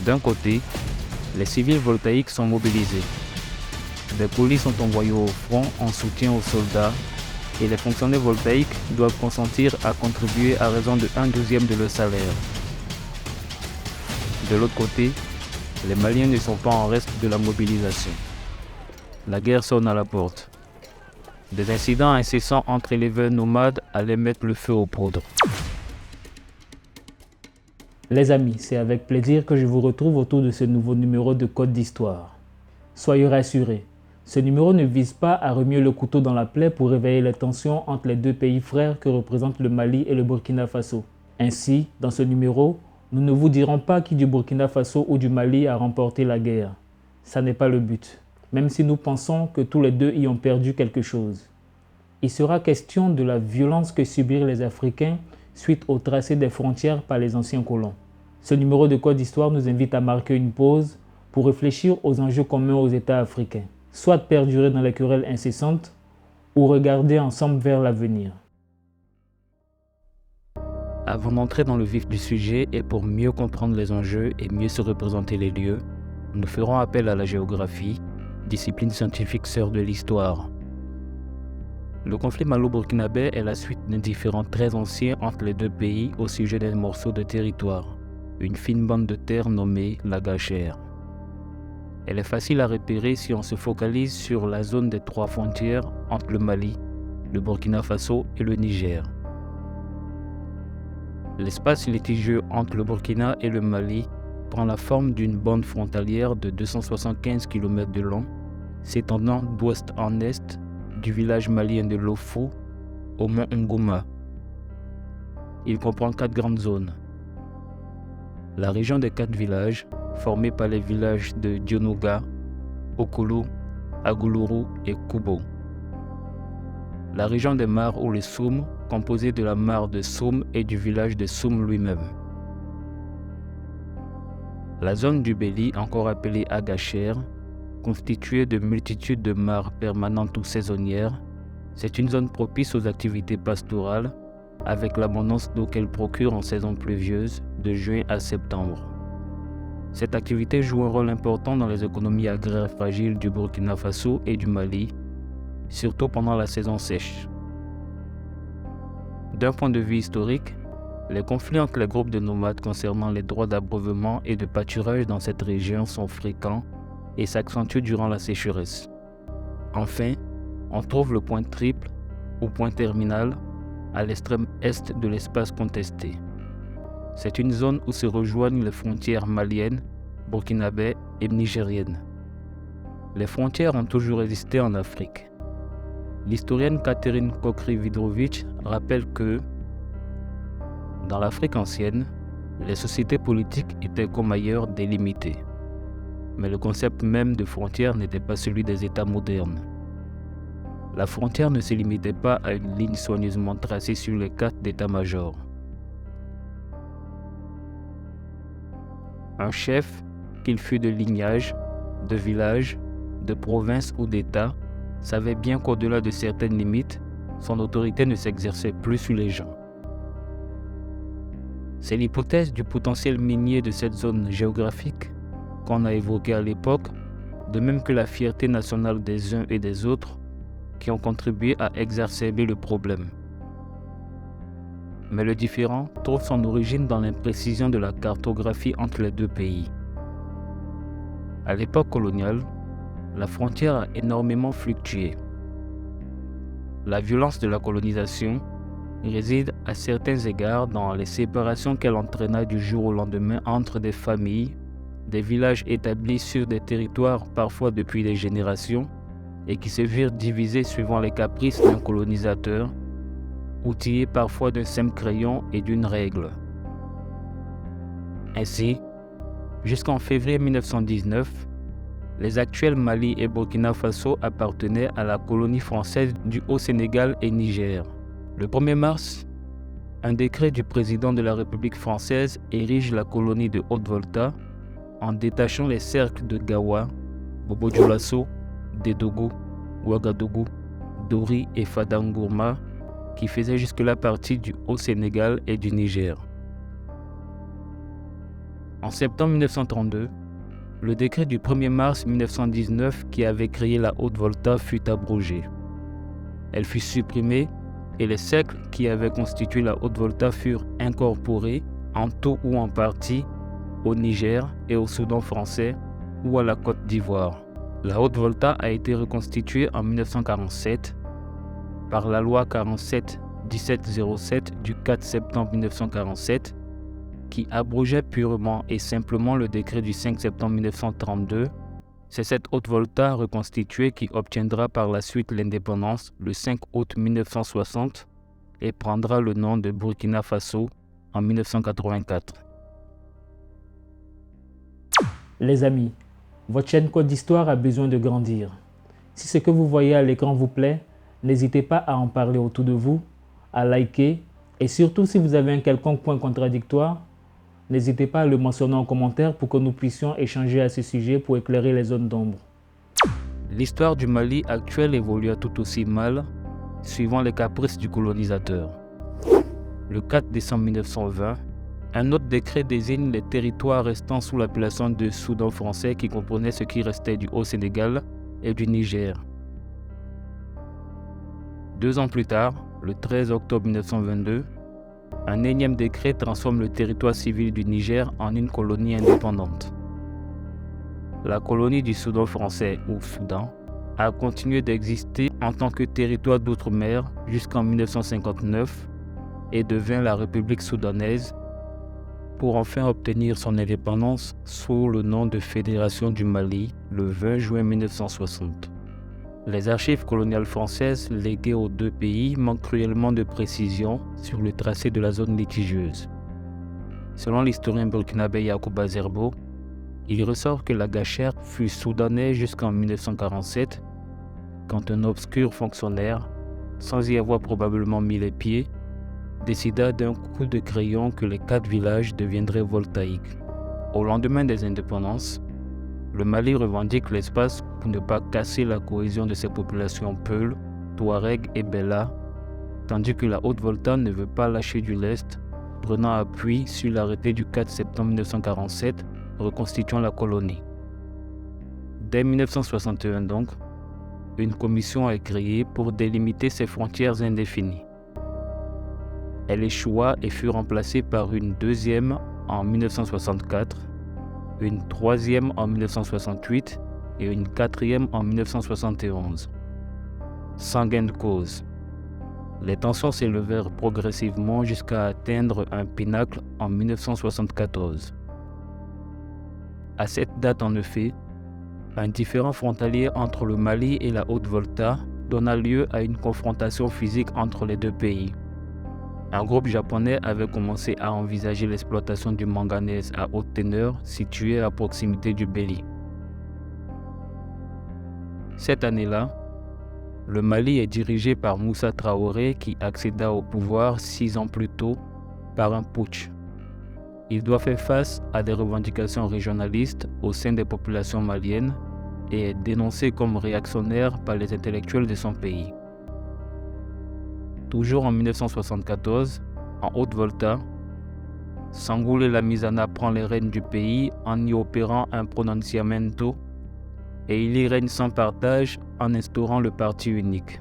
D'un côté, les civils voltaïques sont mobilisés. Des polices sont envoyés au front en soutien aux soldats et les fonctionnaires voltaïques doivent consentir à contribuer à raison de 1/12 de leur salaire. De l'autre côté, les Maliens ne sont pas en reste de la mobilisation. La guerre sonne à la porte. Des incidents incessants entre éleveurs nomades allaient mettre le feu aux poudres. Les amis, c'est avec plaisir que je vous retrouve autour de ce nouveau numéro de Code d'Histoire. Soyez rassurés, ce numéro ne vise pas à remuer le couteau dans la plaie pour réveiller les tensions entre les deux pays frères que représentent le Mali et le Burkina Faso. Ainsi, dans ce numéro, nous ne vous dirons pas qui du Burkina Faso ou du Mali a remporté la guerre. Ça n'est pas le but, même si nous pensons que tous les deux y ont perdu quelque chose. Il sera question de la violence que subirent les Africains suite au tracé des frontières par les anciens colons. Ce numéro de Code d'Histoire nous invite à marquer une pause pour réfléchir aux enjeux communs aux États africains, soit perdurer dans les querelles incessantes ou regarder ensemble vers l'avenir. Avant d'entrer dans le vif du sujet et pour mieux comprendre les enjeux et mieux se représenter les lieux, nous ferons appel à la géographie, discipline scientifique sœur de l'histoire. Le conflit malo-burkinabé est la suite d'indifférents très anciens entre les deux pays au sujet d'un morceau de territoire, une fine bande de terre nommée la Gachère. Elle est facile à repérer si on se focalise sur la zone des 3 frontières entre le Mali, le Burkina Faso et le Niger. L'espace litigieux entre le Burkina et le Mali prend la forme d'une bande frontalière de 275 km de long, s'étendant d'ouest en est du village malien de Lofou au mont Ngouma. Il comprend 4 grandes zones. La région des 4 villages, formée par les villages de Dionouga, Okulu, Agoulourou et Kubo. La région des mares ou les Soum, composée de la mare de Soum et du village de Soum lui-même. La zone du Béli, encore appelée Agachère, constituée de multitudes de mares permanentes ou saisonnières, c'est une zone propice aux activités pastorales, avec l'abondance d'eau qu'elle procure en saison pluvieuse, de juin à septembre. Cette activité joue un rôle important dans les économies agraires fragiles du Burkina Faso et du Mali, surtout pendant la saison sèche. D'un point de vue historique, les conflits entre les groupes de nomades concernant les droits d'abreuvement et de pâturage dans cette région sont fréquents et s'accentuent durant la sécheresse. Enfin, on trouve le point triple ou point terminal à l'extrême est de l'espace contesté. C'est une zone où se rejoignent les frontières maliennes, burkinabè et nigériennes. Les frontières ont toujours existé en Afrique. L'historienne Catherine Kokry-Vidrovitch rappelle que, dans l'Afrique ancienne, les sociétés politiques étaient comme ailleurs délimitées. Mais le concept même de frontière n'était pas celui des États modernes. La frontière ne se limitait pas à une ligne soigneusement tracée sur les cartes d'état-major. Un chef, qu'il fût de lignage, de village, de province ou d'État, savait bien qu'au-delà de certaines limites, son autorité ne s'exerçait plus sur les gens. C'est l'hypothèse du potentiel minier de cette zone géographique qu'on a évoquée à l'époque, de même que la fierté nationale des uns et des autres qui ont contribué à exacerber le problème. Mais le différend trouve son origine dans l'imprécision de la cartographie entre les deux pays. À l'époque coloniale, la frontière a énormément fluctué. La violence de la colonisation réside à certains égards dans les séparations qu'elle entraîna du jour au lendemain entre des familles, des villages établis sur des territoires parfois depuis des générations et qui se virent divisés suivant les caprices d'un colonisateur, outillé parfois d'un simple crayon et d'une règle. Ainsi, jusqu'en février 1919, les actuels Mali et Burkina Faso appartenaient à la colonie française du Haut-Sénégal et Niger. Le 1er mars, un décret du président de la République française érige la colonie de Haute-Volta en détachant les cercles de Gawa, Bobo-Dioulasso, Dédougou, Ouagadougou, Dori et Fadangourma qui faisaient jusque-là partie du Haut-Sénégal et du Niger. En septembre 1932, le décret du 1er mars 1919 qui avait créé la Haute-Volta fut abrogé. Elle fut supprimée et les cercles qui avaient constitué la Haute-Volta furent incorporés, en tout ou en partie, au Niger et au Soudan français ou à la Côte d'Ivoire. La Haute-Volta a été reconstituée en 1947 par la loi 47-1707 du 4 septembre 1947 qui abrogeait purement et simplement le décret du 5 septembre 1932. C'est cette Haute-Volta reconstituée qui obtiendra par la suite l'indépendance le 5 août 1960 et prendra le nom de Burkina Faso en 1984. Les amis, votre chaîne Code d'Histoire a besoin de grandir. Si ce que vous voyez à l'écran vous plaît, n'hésitez pas à en parler autour de vous, à liker et surtout si vous avez un quelconque point contradictoire, n'hésitez pas à le mentionner en commentaire pour que nous puissions échanger à ce sujet pour éclairer les zones d'ombre. L'histoire du Mali actuel évolua tout aussi mal, suivant les caprices du colonisateur. Le 4 décembre 1920, un autre décret désigne les territoires restant sous l'appellation de Soudan français qui comprenait ce qui restait du Haut-Sénégal et du Niger. 2 ans plus tard, le 13 octobre 1922, un énième décret transforme le territoire civil du Niger en une colonie indépendante. La colonie du Soudan français ou Soudan a continué d'exister en tant que territoire d'outre-mer jusqu'en 1959 et devint la République soudanaise pour enfin obtenir son indépendance sous le nom de Fédération du Mali le 20 juin 1960. Les archives coloniales françaises léguées aux deux pays manquent cruellement de précision sur le tracé de la zone litigieuse. Selon l'historien burkinabé Yacouba Zerbo, il ressort que la Gachère fut soudanais jusqu'en 1947, quand un obscur fonctionnaire, sans y avoir probablement mis les pieds, décida d'un coup de crayon que les 4 villages deviendraient voltaïques. Au lendemain des indépendances, le Mali revendique l'espace pour ne pas casser la cohésion de ses populations Peul, Touareg et Bella, tandis que la Haute-Volta ne veut pas lâcher du lest, prenant appui sur l'arrêté du 4 septembre 1947 reconstituant la colonie. Dès 1961 donc, une commission est créée pour délimiter ses frontières indéfinies. Elle échoua et fut remplacée par une deuxième en 1964, une troisième en 1968 et une quatrième en 1971. Sans gain de cause. Les tensions s'élevèrent progressivement jusqu'à atteindre un pinacle en 1974. À cette date en effet, un différend frontalier entre le Mali et la Haute-Volta donna lieu à une confrontation physique entre les deux pays. Un groupe japonais avait commencé à envisager l'exploitation du manganèse à haute teneur situé à proximité du Béli. Cette année-là, le Mali est dirigé par Moussa Traoré qui accéda au pouvoir 6 ans plus tôt par un putsch. Il doit faire face à des revendications régionalistes au sein des populations maliennes et est dénoncé comme réactionnaire par les intellectuels de son pays. Toujours en 1974, en Haute-Volta, Sangoulé Lamizana prend les rênes du pays en y opérant un pronunciamento et il y règne sans partage en instaurant le parti unique.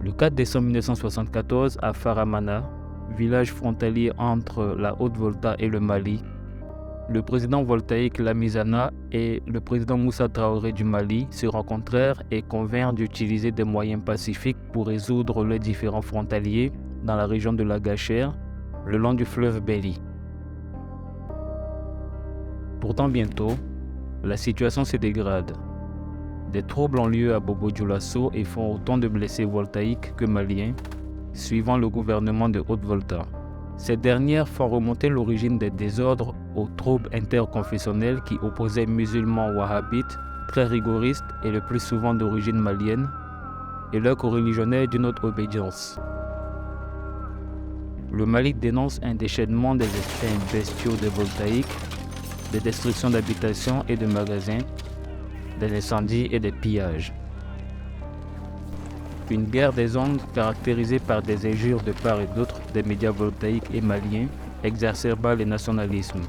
Le 4 décembre 1974, à Faramana, village frontalier entre la Haute-Volta et le Mali, le président voltaïque Lamizana et le président Moussa Traoré du Mali se rencontrèrent et convinrent d'utiliser des moyens pacifiques pour résoudre les différends frontaliers dans la région de la Gachère, le long du fleuve Béli. Pourtant bientôt, la situation se dégrade. Des troubles ont lieu à Bobo-Dioulasso et font autant de blessés voltaïques que maliens, suivant le gouvernement de Haute-Volta. Ces dernières font remonter l'origine des désordres aux troubles interconfessionnels qui opposaient musulmans wahhabites, très rigoristes et le plus souvent d'origine malienne, et leurs coreligionnaires d'une autre obédience. Le Mali dénonce un déchaînement des extrêmes bestiaux des voltaïques, des destructions d'habitations et de magasins, des incendies et des pillages. Une guerre des ondes caractérisée par des injures de part et d'autre des médias voltaïques et maliens exacerba les nationalismes.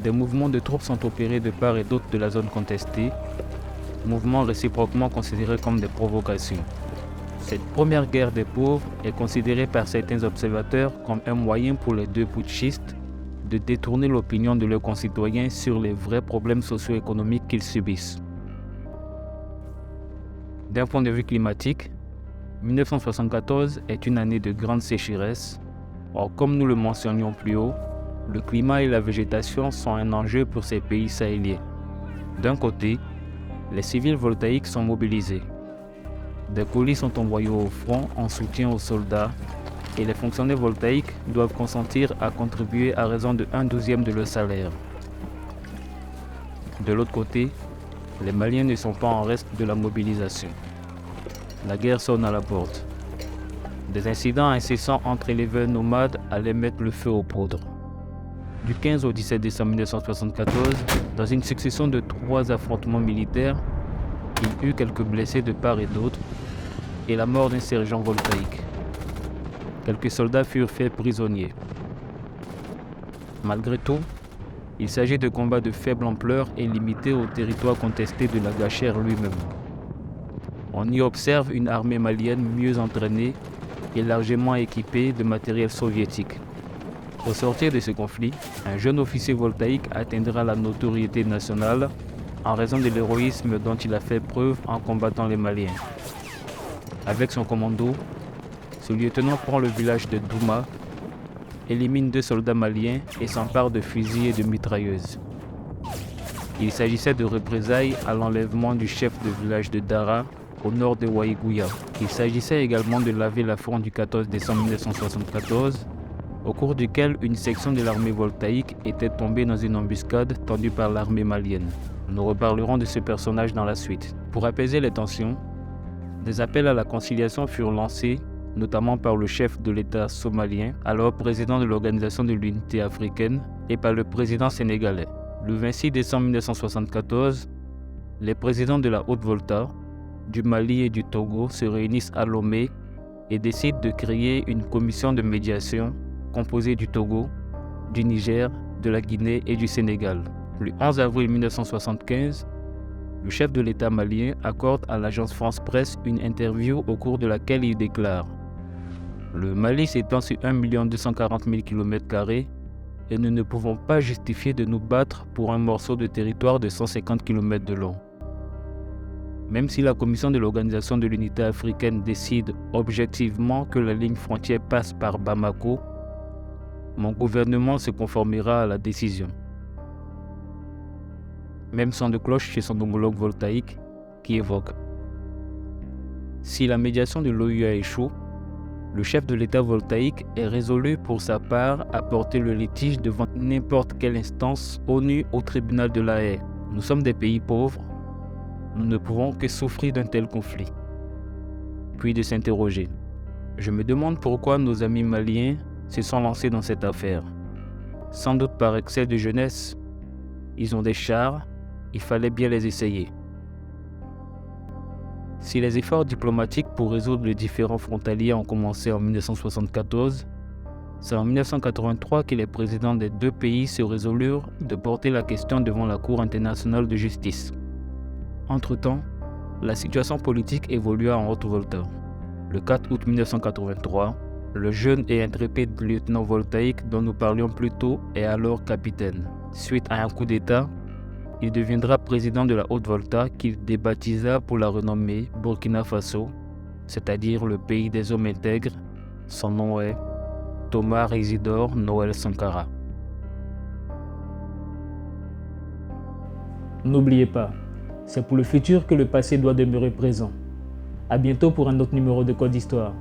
Des mouvements de troupes sont opérés de part et d'autre de la zone contestée, mouvements réciproquement considérés comme des provocations. Cette première guerre des pauvres est considérée par certains observateurs comme un moyen pour les deux putschistes de détourner l'opinion de leurs concitoyens sur les vrais problèmes socio-économiques qu'ils subissent. D'un point de vue climatique, 1974 est une année de grande sécheresse. Or, comme nous le mentionnions plus haut, le climat et la végétation sont un enjeu pour ces pays sahéliens. D'un côté, les civils voltaïques sont mobilisés. Des colis sont envoyés au front en soutien aux soldats et les fonctionnaires voltaïques doivent consentir à contribuer à raison de 1/12 de leur salaire. De l'autre côté, les Maliens ne sont pas en reste de la mobilisation. La guerre sonne à la porte. Des incidents incessants entre éleveurs nomades allaient mettre le feu aux poudres. Du 15 au 17 décembre 1974, dans une succession de 3 affrontements militaires, il y eut quelques blessés de part et d'autre et la mort d'un sergent voltaïque. Quelques soldats furent faits prisonniers. Malgré tout, il s'agit de combats de faible ampleur et limités au territoire contesté de la Gachère lui-même. On y observe une armée malienne mieux entraînée et largement équipée de matériel soviétique. Au sortir de ce conflit, un jeune officier voltaïque atteindra la notoriété nationale en raison de l'héroïsme dont il a fait preuve en combattant les Maliens. Avec son commando, ce lieutenant prend le village de Douma, élimine 2 soldats maliens et s'empare de fusils et de mitrailleuses. Il s'agissait de représailles à l'enlèvement du chef de village de Dara, au nord de Waïgouya. Il s'agissait également de laver l'affront du 14 décembre 1974, au cours duquel une section de l'armée voltaïque était tombée dans une embuscade tendue par l'armée malienne. Nous reparlerons de ce personnage dans la suite. Pour apaiser les tensions, des appels à la conciliation furent lancés, notamment par le chef de l'État somalien, alors président de l'Organisation de l'Unité africaine, et par le président sénégalais. Le 26 décembre 1974, les présidents de la Haute-Volta, du Mali et du Togo se réunissent à Lomé et décident de créer une commission de médiation composée du Togo, du Niger, de la Guinée et du Sénégal. Le 11 avril 1975, le chef de l'État malien accorde à l'agence France Presse une interview au cours de laquelle il déclare « Le Mali s'étend sur 1 240 000 km² et nous ne pouvons pas justifier de nous battre pour un morceau de territoire de 150 km de long. Même si la commission de l'Organisation de l'Unité africaine décide objectivement que la ligne frontière passe par Bamako, mon gouvernement se conformera à la décision. » Même son de cloche chez son homologue voltaïque qui évoque « Si la médiation de l'OUA échoue, le chef de l'État voltaïque est résolu pour sa part à porter le litige devant n'importe quelle instance ONU au tribunal de la Haye. Nous sommes des pays pauvres, nous ne pouvons que souffrir d'un tel conflit. » Puis de s'interroger. Je me demande pourquoi nos amis maliens se sont lancés dans cette affaire. Sans doute par excès de jeunesse. Ils ont des chars, il fallait bien les essayer. Si les efforts diplomatiques pour résoudre les différends frontaliers ont commencé en 1974, c'est en 1983 que les présidents des 2 pays se résolurent de porter la question devant la Cour internationale de justice. Entre-temps, la situation politique évolua en Haute-Volta. Le 4 août 1983, le jeune et intrépide lieutenant voltaïque dont nous parlions plus tôt est alors capitaine. Suite à un coup d'État, il deviendra président de la Haute-Volta qu'il débaptisa pour la renommer Burkina Faso, c'est-à-dire le pays des hommes intègres. Son nom est Thomas Isidore Noël Sankara. N'oubliez pas, c'est pour le futur que le passé doit demeurer présent. À bientôt pour un autre numéro de Code d'Histoire.